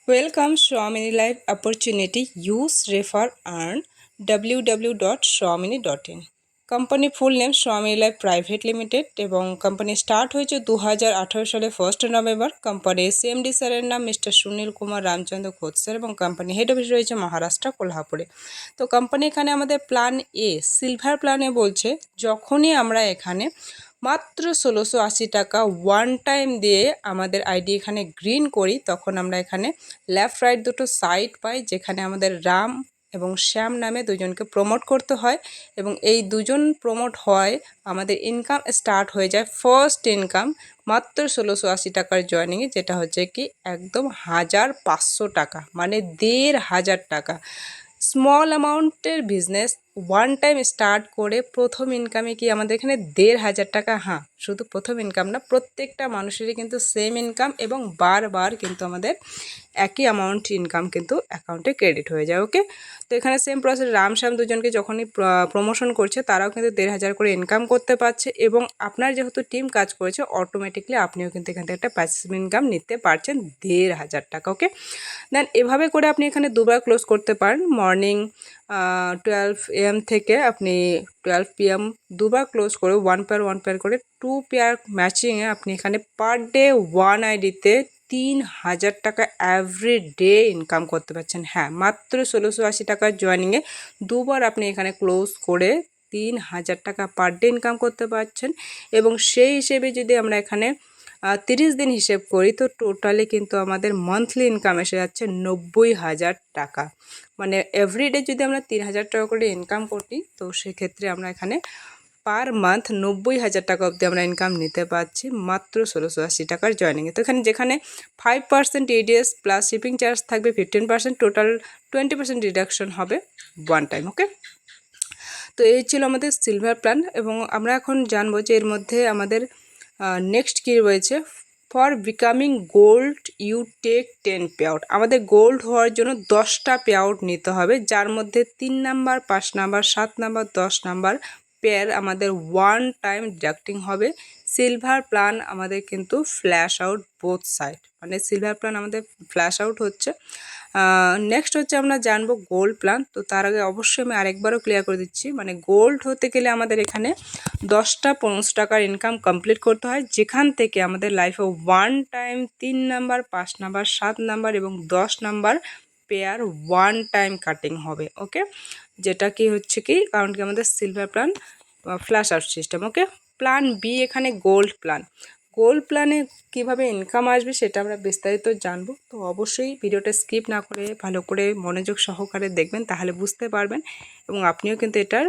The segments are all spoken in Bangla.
Welcome Swamini Life Opportunity Use Refer Earn www.swamini.in company full name স্বামী লাইফ প্রাইভেট লিমিটেড এবং কোম্পানি স্টার্ট হয়েছে 2018 সালে 1 নভেম্বর। কোম্পানির সিএমডি স্যারের নাম মিস্টার সুনীল কুমার রামচন্দ্র ঘোষ স্যার এবং কোম্পানি হেড অফিস রয়েছে মহারাষ্ট্র কোলহাপুরে। তো কোম্পানি এখানে আমাদের প্ল্যান এ সিলভার প্ল্যানে বলছে যখনই আমরা এখানে মাত্র 1680 টাকা ওয়ান টাইম দিয়ে আমাদের আইডি এখানে গ্রিন করি, তখন আমরা এখানে লেফট রাইট দুটো সাইড পাই, যেখানে আমাদের রাম এবং শ্যাম নামে দুজনকে প্রমোট করতে হয় এবং এই দুজন প্রমোট হয় আমাদের ইনকাম স্টার্ট হয়ে যায়। ফার্স্ট ইনকাম মাত্র 1680 টাকার জয়নিংয়ে, যেটা হচ্ছে কি একদম 1500 টাকা, মানে 1500 টাকা। স্মল অ্যামাউন্টের বিজনেস ওয়ান টাইম স্টার্ট করে প্রথম ইনকামে কি আমাদের এখানে 1500 টাকা। হ্যাঁ, শুধু প্রথম ইনকাম না, প্রত্যেকটা মানুষেরই কিন্তু সেম ইনকাম এবং বারবার কিন্তু আমাদের একই অ্যামাউন্ট ইনকাম কিন্তু অ্যাকাউন্টে ক্রেডিট হয়ে যায়। ওকে, তো এখানে সেম প্রসেস রাম শ্যাম দুজনকে যখনই প্রমোশন করছে তারাও কিন্তু 1500 করে ইনকাম করতে পারছে এবং আপনার যেহেতু টিম কাজ করেছে অটোমেটিকলি আপনিও কিন্তু এখান থেকে একটা প্যাসিভ ইনকাম নিতে পারছেন 1500 টাকা। ওকে, দেন এভাবে করে আপনি এখানে দুবার ক্লোজ করতে পারেন। মর্নিং 12 AM থেকে আপনি 12 PM দুবার ক্লোজ করে ওয়ান পেয়ার করে 2 পেয়ার ম্যাচিংয়ে আপনি এখানে পার ডে ওয়ান আইডিতে 3000 টাকা এভরি ডে ইনকাম করতে পারছেন। হ্যাঁ, মাত্র 1680 টাকার জয়নিংয়ে দুবার আপনি এখানে ক্লোজ করে 3000 টাকা পার ডে ইনকাম করতে পারছেন এবং সেই হিসেবে যদি আমরা এখানে 30 দিন হিসেব করি তো টোটালি কিন্তু আমাদের মান্থলি ইনকাম এসে যাচ্ছে 90,000 টাকা। মানে এভরিডে যদি আমরা 3000 টাকা করে ইনকাম করি তো সেক্ষেত্রে আমরা এখানে পার মান্থ 90,000 টাকা অবধি আমরা ইনকাম নিতে পারছি মাত্র 1680 টাকার জয়নিংয়ে। তো এখানে যেখানে 5% EDS প্লাস শিপিং চার্জ থাকবে 15%, টোটাল 20% ডিডাকশন হবে ওয়ান টাইম। ওকে, তো এই ছিল আমাদের সিলভার প্ল্যান এবং আমরা এখন জানবো যে এর মধ্যে আমাদের নেক্সট কী রয়েছে। For becoming gold you take 10 pay out. আমাদের গোল্ড হওয়ার জন্য 10টা পে আউট নিতে হবে, যার মধ্যে 3 number 5 number 7 number 10 number pair আমাদের ওয়ান টাইম ডিডাক্টিং হবে। সিলভার প্ল্যান আমাদের কিন্তু ফ্ল্যাশ আউট বোথ সাইড, মানে সিলভার প্ল্যান আমাদের ফ্ল্যাশ আউট হচ্ছে। নেক্সট হচ্ছে আমরা জানবো গোল্ড প্ল্যান। তো তার আগে অবশ্যই আমি আরেকবারও ক্লিয়ার করে দিচ্ছি, মানে গোল্ড হতে গেলে আমাদের এখানে 10টা 15 টাকার ইনকাম কমপ্লিট করতে হয়, যেখান থেকে আমাদের লাইফে one time 3 number 5 number 7 number এবং 10 number pair one time cutting হবে। ওকে, যেটা কি হচ্ছে কি কারণ কি আমাদের silver plan flash out system. Okay, plan B এখানে গোল্ড প্ল্যান। গোল্ড প্ল্যানে কীভাবে ইনকাম আসবে সেটা আমরা বিস্তারিত জানবো। তো অবশ্যই ভিডিওটা স্কিপ না করে ভালো করে মনোযোগ সহকারে দেখবেন, তাহলে বুঝতে পারবেন এবং আপনিও কিন্তু এটার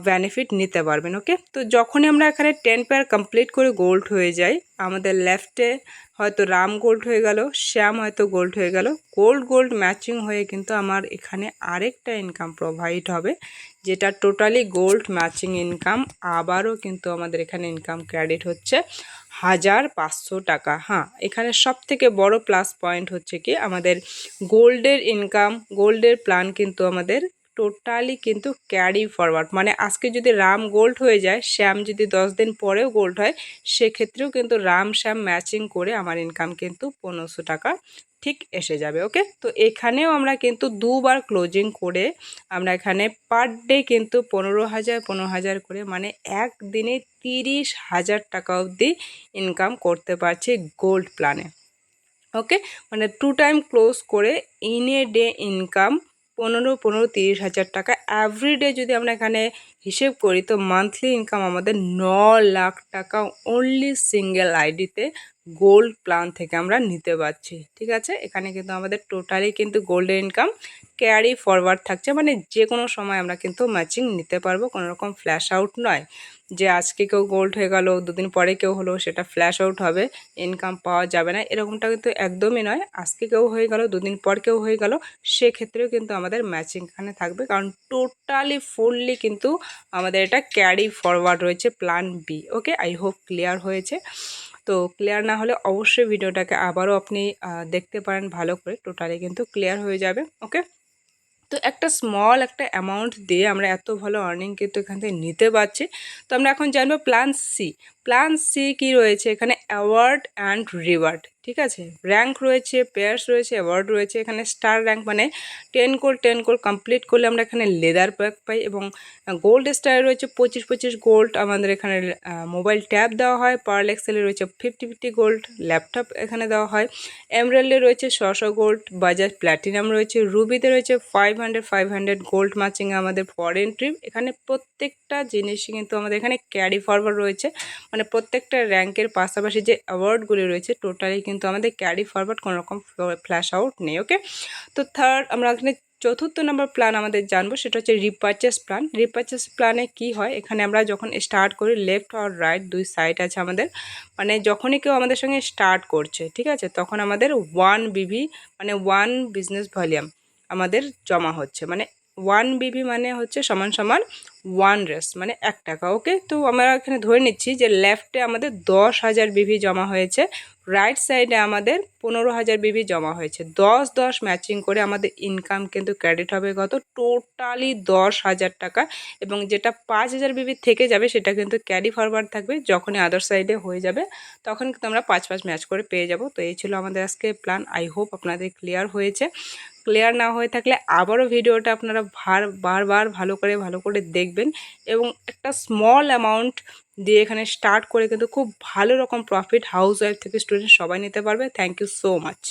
বেনিফিট নিতে পারবেন। ওকে, তো যখনই আমরা এখানে 10 পেয়ার কমপ্লিট করে গোল্ড হয়ে যাই, আমাদের লেফটে হয়তো রাম গোল্ড হয়ে গেল, শ্যাম হয়তো গোল্ড হয়ে গেল, গোল্ড ম্যাচিং হয়ে কিন্তু আমার এখানে আরেকটা ইনকাম প্রোভাইড হবে, যেটা টোটালি গোল্ড ম্যাচিং ইনকাম। আবারও কিন্তু আমাদের এখানে ইনকাম ক্রেডিট হচ্ছে 1500 টাকা। হ্যাঁ, এখানে সব থেকে বড় প্লাস পয়েন্ট হচ্ছে কি আমাদের গোল্ডের ইনকাম, গোল্ডের প্ল্যান কিন্তু আমাদের টোটালি কিন্তু ক্যারি ফরওয়ার্ড, মানে আজকে যদি রাম গোল্ড হয়ে যায়, শ্যাম যদি 10 দিন পরেও গোল্ড হয়, সেক্ষেত্রেও কিন্তু রাম শ্যাম ম্যাচিং করে আমার ইনকাম কিন্তু 1500 টাকা ঠিক এসে যাবে। ওকে, তো এখানেও আমরা কিন্তু দুবার ক্লোজিং করে আমরা এখানে পার ডে কিন্তু 15,000 করে, মানে একদিনে 30,000 টাকা অবধি ইনকাম করতে পারছি গোল্ড প্ল্যানে। ওকে, মানে 2 টাইম ক্লোজ করে ইন এ ডে ইনকাম 15,000 টাকা এভরিডে। যদি আমরা এখানে হিসেব করি তো মান্থলি ইনকাম আমাদের 9 লাখ টাকা অনলি সিঙ্গেল আইডিতে গোল্ড প্ল্যান থেকে আমরা নিতে পারছি। ঠিক আছে, এখানে কিন্তু আমাদের টোটালি কিন্তু গোল্ডের ইনকাম ক্যারি ফরওয়ার্ড থাকছে, মানে যে কোনো সময় আমরা কিন্তু ম্যাচিং নিতে পারবো, কোনো রকম ফ্ল্যাশ আউট নয় যে আজকে কেউ গোল্ড হয়ে গেল দুদিন পরে কেউ হলো সেটা ফ্ল্যাশ আউট হবে, ইনকাম পাওয়া যাবে না, এরকমটা কিন্তু একদমই নয়। আজকে কেউ হয়ে গেল দুদিন পর কেউ হয়ে গেল, সেক্ষেত্রেও কিন্তু আমাদের ম্যাচিং এখানে থাকবে, কারণ টোটালি ফুললি কিন্তু আমাদের এটা ক্যারি ফরওয়ার্ড রয়েছে plan B. Okay, I hope clear হয়েছে। তো ক্লিয়ার না হলে অবশ্যই ভিডিওটাকে আবারও আপনি দেখতে পারেন ভালো করে, টোটালি কিন্তু ক্লিয়ার হয়ে যাবে। ওকে, তো একটা স্মল একটা অ্যামাউন্ট দিয়ে আমরা এত ভালো আর্নিং কিন্তু এখান থেকে নিতে পারছি। তো আমরা এখন জানবো প্ল্যান সি। প্ল্যান সি কী রয়েছে এখানে? অ্যাওয়ার্ড অ্যান্ড রিওয়ার্ড, ঠিক আছে। র্যাঙ্ক রয়েছে, পেয়ার্স রয়েছে, অ্যাওয়ার্ড রয়েছে। এখানে স্টার র্যাঙ্ক মানে 10 কোর কমপ্লিট করলে আমরা এখানে লেদার প্যাক পাই, এবং গোল্ড স্টারে রয়েছে 25 গোল্ড। আমাদের এখানে মোবাইল ট্যাব দেওয়া হয়। পার্ল এক্সেলে রয়েছে 50 গোল্ড। ল্যাপটপ এখানে দেওয়া হয়। এমরাল্ডে রয়েছে 100 গোল্ড। বাজাজ প্ল্যাটিনাম রয়েছে। রুবিতে রয়েছে 500 গোল্ড ম্যাচিং আমাদের ফরেন ট্রিপ। এখানে প্রত্যেকটা জিনিসই কিন্তু আমাদের এখানে ক্যারি ফরওয়ার্ড রয়েছে, মানে প্রত্যেকটা র্যাঙ্কের পাশাপাশি যে অ্যাওয়ার্ডগুলি রয়েছে টোটালি কিন্তু আমাদের ক্যারি ফরওয়ার্ড, কোনো রকম ফ্ল্যাশ আউট নেই। ওকে, তো থার্ড আমরা এখানে চতুর্থ নম্বর প্ল্যান আমাদের জানবো, সেটা হচ্ছে রিপারচেস প্ল্যান। রিপারচেস প্ল্যানে কি হয়? এখানে আমরা যখন স্টার্ট করি, লেফট আর রাইট দুই সাইড আছে আমাদের, মানে যখনই কেউ আমাদের সঙ্গে স্টার্ট করছে, ঠিক আছে, তখন আমাদের 1 BB মানে 1 বিজনেস ভলিউম আমাদের জমা হচ্ছে, মানে 1 BB মানে হচ্ছে সমান সমান 1 রেস, মানে 1 টাকা। ওকে, তো আমরা এখানে ধরে নিচ্ছি যে লেফটে আমাদের 10,000 BB জমা হয়েছে, রাইট সাইডে আমাদের 15,000 BB জমা হয়েছে। 10-10 ম্যাচিং করে আমাদের ইনকাম কিন্তু ক্রেডিট হবে কত? টোটালি 10,000 টাকা। এবং যেটা 5,000 BB থেকে যাবে সেটা কিন্তু ক্যারি ফরওয়ার্ড থাকবে, যখনই আদার সাইডে হয়ে যাবে তখন কিন্তু আমরা 5-5 ম্যাচ করে পেয়ে যাব। তো এই ছিল আমাদের আজকে প্ল্যান। আই হোপ আপনাদের ক্লিয়ার হয়েছে। ক্লিয়ার না হয়ে থাকলে আবারও ভিডিওটা আপনারা বারবার ভালো করে দেখবেন, এবং একটা স্মল অ্যামাউন্ট দিয়ে এখানে স্টার্ট করে কিন্তু খুব ভালো রকম প্রফিট হাউস ওয়াইফ থেকে স্টুডেন্ট সবাই নিতে পারবে। Thank you so much.